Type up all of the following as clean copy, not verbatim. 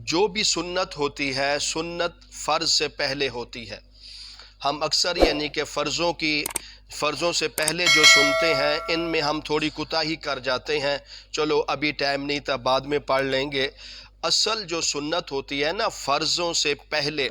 جو بھی سنت ہوتی ہے سنت فرض سے پہلے ہوتی ہے۔ ہم اکثر یعنی کہ فرضوں سے پہلے جو سنتے ہیں ان میں ہم تھوڑی کوتاہی کر جاتے ہیں، چلو ابھی ٹائم نہیں تھا بعد میں پڑھ لیں گے۔ اصل جو سنت ہوتی ہے نا فرضوں سے پہلے،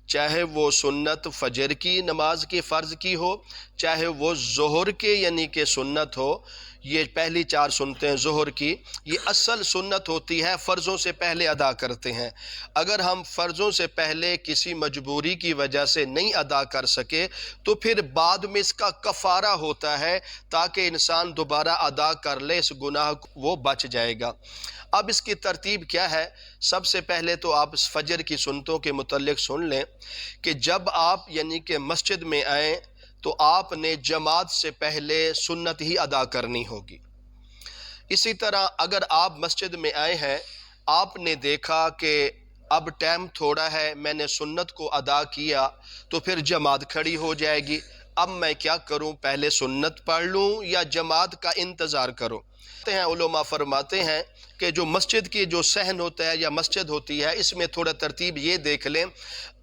چاہے وہ سنت فجر کی نماز کی فرض کی ہو، چاہے وہ ظہر کے یعنی کہ سنت ہو، یہ پہلی چار سنتیں ظہر کی، یہ اصل سنت ہوتی ہے، فرضوں سے پہلے ادا کرتے ہیں۔ اگر ہم فرضوں سے پہلے کسی مجبوری کی وجہ سے نہیں ادا کر سکے تو پھر بعد میں اس کا کفارہ ہوتا ہے تاکہ انسان دوبارہ ادا کر لے، اس گناہ وہ بچ جائے گا۔ اب اس کی ترتیب کیا ہے؟ سب سے پہلے تو آپ اس فجر کی سنتوں کے متعلق سن لیں کہ جب آپ یعنی کہ مسجد میں آئیں تو آپ نے جماعت سے پہلے سنت ہی ادا کرنی ہوگی۔ اسی طرح اگر آپ مسجد میں آئے ہیں، آپ نے دیکھا کہ اب ٹائم تھوڑا ہے، میں نے سنت کو ادا کیا، تو پھر جماعت کھڑی ہو جائے گی۔ اب میں کیا کروں؟ پہلے سنت پڑھ لوں یا جماعت کا انتظار کروں؟ علماء فرماتے ہیں کہ جو مسجد کی جو صحن ہوتا ہے یا مسجد ہوتی ہے، اس میں تھوڑا ترتیب یہ دیکھ لیں،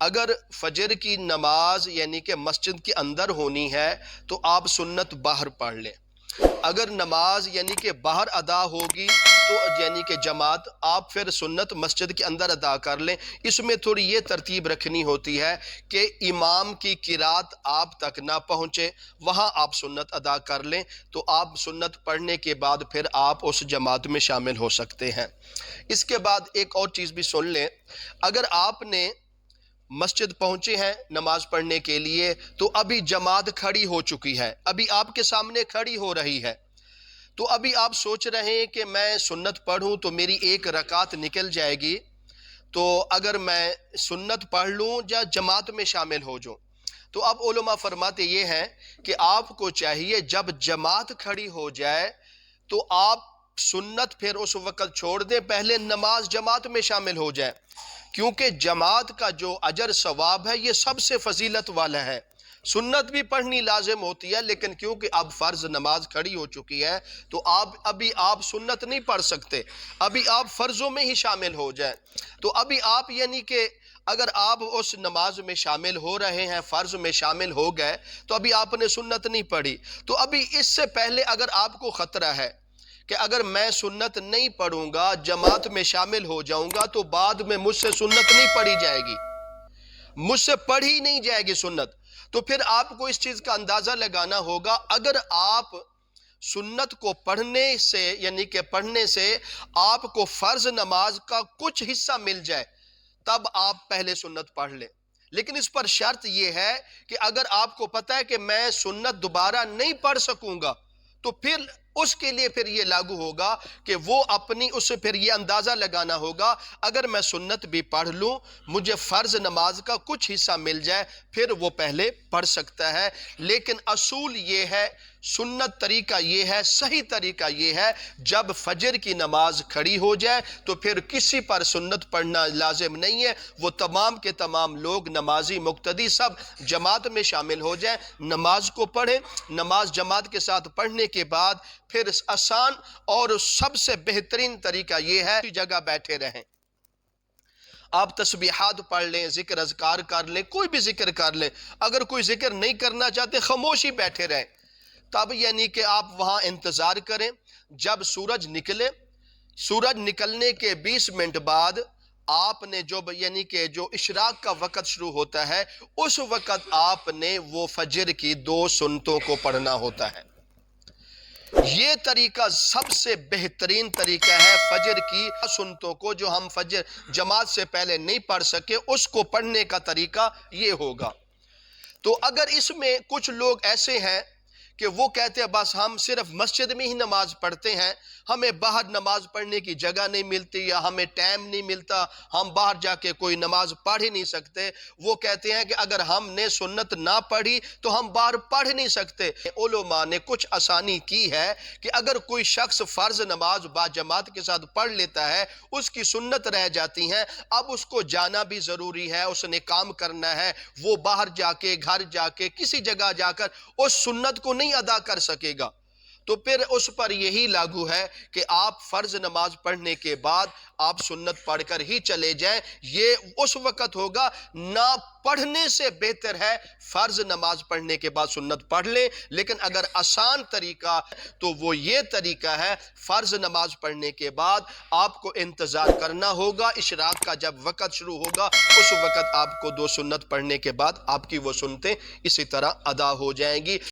اگر فجر کی نماز یعنی کہ مسجد کے اندر ہونی ہے تو آپ سنت باہر پڑھ لیں۔ اگر نماز یعنی کہ باہر ادا ہوگی تو یعنی کہ جماعت، آپ پھر سنت مسجد کے اندر ادا کر لیں۔ اس میں تھوڑی یہ ترتیب رکھنی ہوتی ہے کہ امام کی قرات آپ تک نہ پہنچے، وہاں آپ سنت ادا کر لیں، تو آپ سنت پڑھنے کے بعد پھر آپ اس جماعت میں شامل ہو سکتے ہیں۔ اس کے بعد ایک اور چیز بھی سن لیں، اگر آپ نے مسجد پہنچے ہیں نماز پڑھنے کے لیے تو ابھی جماعت کھڑی ہو چکی ہے، ابھی آپ کے سامنے کھڑی ہو رہی ہے، تو ابھی آپ سوچ رہے ہیں کہ میں سنت پڑھوں تو میری ایک رکعت نکل جائے گی، تو اگر میں سنت پڑھ لوں یا جماعت میں شامل ہو جاؤں، تو اب علماء فرماتے یہ ہیں کہ آپ کو چاہیے جب جماعت کھڑی ہو جائے تو آپ سنت پھر اس وقت چھوڑ دیں، پہلے نماز جماعت میں شامل ہو جائے، کیونکہ جماعت کا جو اجر ثواب ہے یہ سب سے فضیلت والا ہے۔ سنت بھی پڑھنی لازم ہوتی ہے، لیکن کیونکہ اب فرض نماز کھڑی ہو چکی ہے تو ابھی آپ سنت نہیں پڑھ سکتے، ابھی آپ فرضوں میں ہی شامل ہو جائیں۔ تو ابھی آپ یعنی کہ اگر آپ اس نماز میں شامل ہو رہے ہیں، فرض میں شامل ہو گئے، تو ابھی آپ نے سنت نہیں پڑھی، تو ابھی اس سے پہلے اگر آپ کو خطرہ ہے کہ اگر میں سنت نہیں پڑھوں گا، جماعت میں شامل ہو جاؤں گا تو بعد میں مجھ سے سنت نہیں پڑھی جائے گی، مجھ سے پڑھی نہیں جائے گی سنت، تو پھر آپ کو اس چیز کا اندازہ لگانا ہوگا، اگر آپ سنت کو پڑھنے سے یعنی کہ پڑھنے سے آپ کو فرض نماز کا کچھ حصہ مل جائے تب آپ پہلے سنت پڑھ لیں، لیکن اس پر شرط یہ ہے کہ اگر آپ کو پتہ ہے کہ میں سنت دوبارہ نہیں پڑھ سکوں گا تو پھر اس کے لیے پھر یہ لاگو ہوگا کہ وہ اپنی اس سے پھر یہ اندازہ لگانا ہوگا، اگر میں سنت بھی پڑھ لوں مجھے فرض نماز کا کچھ حصہ مل جائے پھر وہ پہلے پڑھ سکتا ہے۔ لیکن اصول یہ ہے، سنت طریقہ یہ ہے، صحیح طریقہ یہ ہے، جب فجر کی نماز کھڑی ہو جائے تو پھر کسی پر سنت پڑھنا لازم نہیں ہے، وہ تمام کے تمام لوگ نمازی مقتدی سب جماعت میں شامل ہو جائیں، نماز کو پڑھیں، نماز جماعت کے ساتھ پڑھنے کے بعد پھر آسان اور سب سے بہترین طریقہ یہ ہے کہ جگہ بیٹھے رہیں، آپ تسبیحات پڑھ لیں، ذکر اذکار کر لیں، کوئی بھی ذکر کر لیں، اگر کوئی ذکر نہیں کرنا چاہتے خاموشی بیٹھے رہیں، تب یعنی کہ آپ وہاں انتظار کریں، جب سورج نکلے، سورج نکلنے کے 20 منٹ بعد آپ نے یعنی کہ جو اشراق کا وقت شروع ہوتا ہے اس وقت آپ نے وہ فجر کی 2 سنتوں کو پڑھنا ہوتا ہے۔ یہ طریقہ سب سے بہترین طریقہ ہے، فجر کی سنتوں کو جو ہم فجر جماعت سے پہلے نہیں پڑھ سکے اس کو پڑھنے کا طریقہ یہ ہوگا۔ تو اگر اس میں کچھ لوگ ایسے ہیں کہ وہ کہتے ہیں بس ہم صرف مسجد میں ہی نماز پڑھتے ہیں، ہمیں باہر نماز پڑھنے کی جگہ نہیں ملتی یا ہمیں ٹائم نہیں ملتا، ہم باہر جا کے کوئی نماز پڑھ ہی نہیں سکتے، وہ کہتے ہیں کہ اگر ہم نے سنت نہ پڑھی تو ہم باہر پڑھ نہیں سکتے۔ علماء نے کچھ آسانی کی ہے کہ اگر کوئی شخص فرض نماز با جماعت کے ساتھ پڑھ لیتا ہے، اس کی سنت رہ جاتی ہیں، اب اس کو جانا بھی ضروری ہے، اس نے کام کرنا ہے، وہ باہر جا کے گھر جا کے کسی جگہ جا کر اس سنت کو نہیں ادا کر سکے گا، تو پھر اس پر یہی لاگو ہے کہ آپ فرض نماز پڑھنے کے بعد آپ سنت پڑھ کر ہی چلے جائیں. یہ اس وقت ہوگا، نہ پڑھنے سے بہتر ہے فرض نماز پڑھنے کے بعد سنت پڑھ لیں. لیکن اگر آسان طریقہ تو وہ یہ طریقہ ہے، فرض نماز پڑھنے کے بعد آپ کو انتظار کرنا ہوگا. اشراق کا جب وقت شروع ہوگا اس وقت آپ کو 2 سنت پڑھنے کے بعد آپ کی وہ سنتیں اسی طرح ادا ہو جائیں گی.